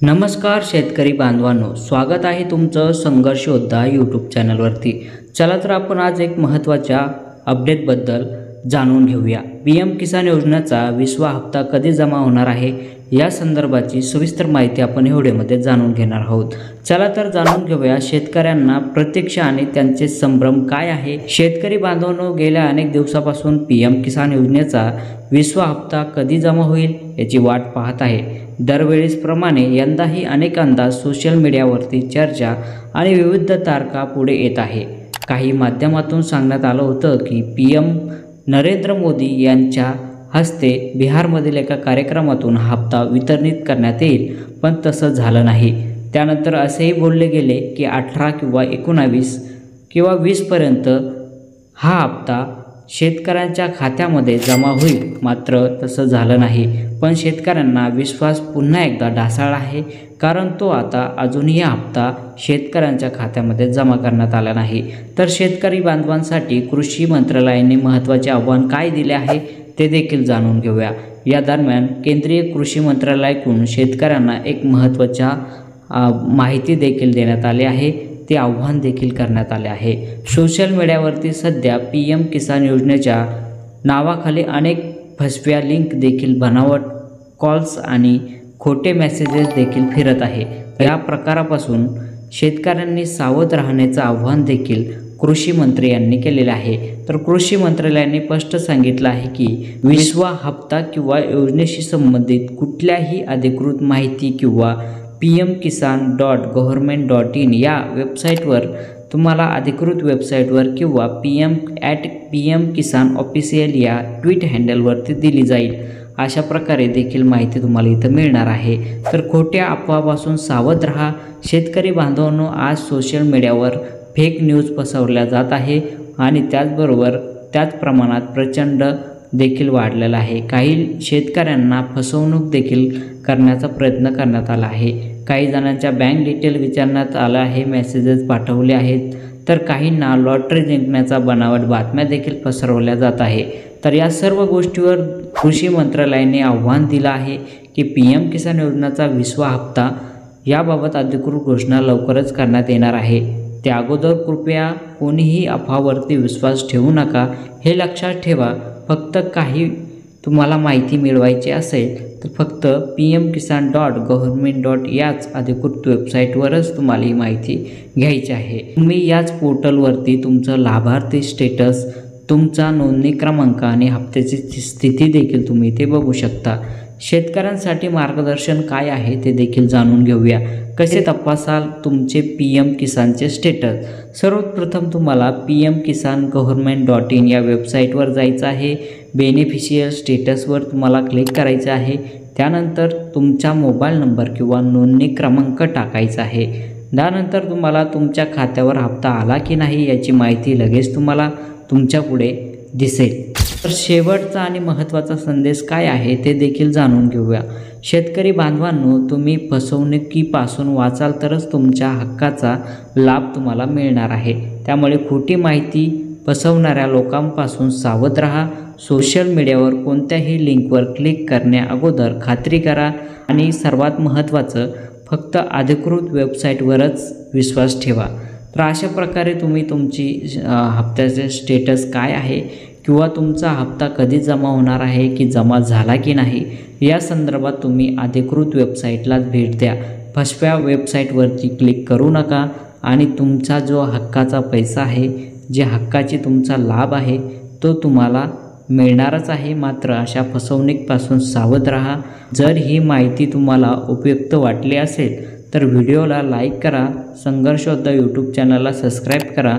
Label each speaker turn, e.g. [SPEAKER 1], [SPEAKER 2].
[SPEAKER 1] नमस्कार शेतकरी बांधवांनो, स्वागत आहे तुमचं संघर्ष योद्धा यूट्यूब चॅनलवरती। चला तर आपण आज एक महत्त्वाच्या अपडेटबद्दल जाणून घेऊया। पीएम किसान योजनेचा 20वा हप्ता कधी जमा होणार आहे या संदर्भाची सविस्तर माहिती आपण या व्हिडिओमध्ये जाणून घेणार आहोत। चला तर जाणून घेऊया शेतकऱ्यांना प्रतीक्षा आणि त्यांचे संभ्रम काय आहे। शेतकरी बांधवांनो, गेल्या अनेक दिवसापासून पीएम किसान योजनेचा 20वा हप्ता कधी जमा होईल याची वाट पाहत आहे। दरवेळेसप्रमाणे यंदाही अनेक अंदाज सोशल मीडियावरती चर्चा आणि विविध तारखा पुढे येत आहे। काही माध्यमातून सांगण्यात आलं होतं की पीएम नरेंद्र मोदी यांच्या हस्ते बिहारमधील एका कार्यक्रमातून हप्ता वितरित करण्यात येईल, पण तसं झालं नाही। त्यानंतर असेही बोलले गेले की 18 किंवा 19 किंवा 20 पर्यंत हा हप्ता शेतकऱ्यांच्या खात्यामध्ये जमा होईल, मात्र तसं झालं नाही। पण शेतकऱ्यांना विश्वास पुन्हा एकदा ढासळला आहे, कारण तो आता अजूनही हप्ता शेतकऱ्यांच्या खात्यामध्ये जमा करण्यात आला नाही। तर शेतकरी बांधवांसाठी कृषी मंत्रालयाने महत्त्वाचे आव्हान काय दिले आहे ते देखील जाणून घेऊया। या दरम्यान केंद्रीय कृषी मंत्रालयाकडून शेतकऱ्यांना एक महत्त्वाच्या माहिती देखील देण्यात आली आहे, ते आव्हान देखील करण्यात आले आहे। सोशल मीडियावरती सध्या पीएम किसान योजनेच्या नावाखाली अनेक फसव्या लिंक देखील, बनावट कॉल्स आणि खोटे मेसेजेस देखील फिरत आहे। या प्रकारापासून शेतकऱ्यांनी सावध राहण्याचं आव्हान देखील कृषी मंत्री यांनी केलेले आहे। तर कृषी मंत्रालयाने स्पष्ट सांगितलं आहे की 20वा हप्ता किंवा योजनेशी संबंधित कुठल्याही अधिकृत माहिती किंवा pmkisan.government.in या वेबसाईटवर तुम्हाला अधिकृत वेबसाईटवर किंवा pm@pmkisan ऑफिशियल या ट्विट हँडलवरती दिली जाईल। अशा प्रकारे देखील माहिती तुम्हाला इथं मिळणार आहे। तर खोट्या अफवापासून सावध राहा शेतकरी बांधवांनो। आज सोशल मीडियावर फेक न्यूज पसरवल्या जात आहे आणि त्याचबरोबर त्याच प्रमाणात प्रचंड देखील वाढलेला आहे। काही शेतकऱ्यांना फसवणूक देखील करण्याचा प्रयत्न करण्यात आला आहे। काही जणांच्या बँक डिटेल विचारण्यात आला आहे, मेसेजेस पाठवले आहेत, तर काहींना लॉटरी जिंकण्याचा बनावट बातम्या देखील पसरवल्या जात आहे। तर या सर्व गोष्टीवर कृषी मंत्रालयाने आव्हान दिलं आहे की पीएम किसान योजनेचा 20वा हप्ता याबाबत अधिकृत घोषणा लवकरच करण्यात येणार आहे। त्या अगोदर कृपया कोणीही अफवावरती विश्वास ठेवू नका, हे लक्षात ठेवा। फक्त काही तुम्हाला माहिती मिळवायची असेल तर फक्त pmkisan.government. याच अधिकृत वेबसाईटवरच तुम्हाला ही माहिती घ्यायची आहे। तुम्ही याच पोर्टलवरती तुमचं लाभार्थी स्टेटस, तुमचा नोंदणी क्रमांक आणि हप्त्याची स्थिती देखील तुम्ही इथे बघू शकता। शेतकऱ्यांसाठी मार्गदर्शन काय आहे ते देखील जाणून घेऊया। कसे तपासाल तुमचे पीएम किसानचे स्टेटस? सर्वप्रथम तुम्हाला pmkisan.government.in या वेबसाईटवर जायचं आहे। बेनिफिशियल स्टेटसवर तुम्हाला क्लिक करायचं आहे। त्यानंतर तुमचा मोबाईल नंबर किंवा नोंदणी क्रमांक टाकायचा आहे। त्यानंतर तुम्हाला तुमच्या खात्यावर हप्ता आला की नाही याची माहिती लगेच तुम्हाला तुमच्या पुढे दिसेल। तर शेवटचा आणि महत्त्वाचा संदेश काय आहे ते देखील जाणून घेऊया। शेतकरी बांधवांनो, तुम्ही फसवणुकीपासून वाचाल तरच तुमच्या हक्काचा लाभ तुम्हाला मिळणार आहे। त्यामुळे खोटी माहिती पसरवणाऱ्या लोकांपासून सावध राहा। सोशल मीडियावर कोणत्याही लिंकवर क्लिक करण्या अगोदर खात्री करा आणि सर्वात महत्त्वाचं, फक्त अधिकृत वेबसाईटवरच विश्वास ठेवा। तर अशा प्रकारे तुम्ही तुमची हप्त्याचे स्टेटस काय आहे किंवा तुमचा हप्ता कधी जमा होणार आहे की जमा झाला की नाही या संदर्भात तुम्ही अधिकृत वेबसाईटलाच भेट द्या। फसव्या वेबसाईटवरती क्लिक करू नका आणि तुमचा जो हक्काचा पैसा आहे, जे हक्काची तुमचा लाभ आहे, तो तुम्हाला मिळणारच आहे। मात्र अशा फसवणुकीपासून सावध राहा। जर ही माहिती तुम्हाला उपयुक्त वाटली असेल तर व्हिडिओला लाईक करा, संघर्ष योद्धा यूट्यूब चॅनलला सबस्क्राईब करा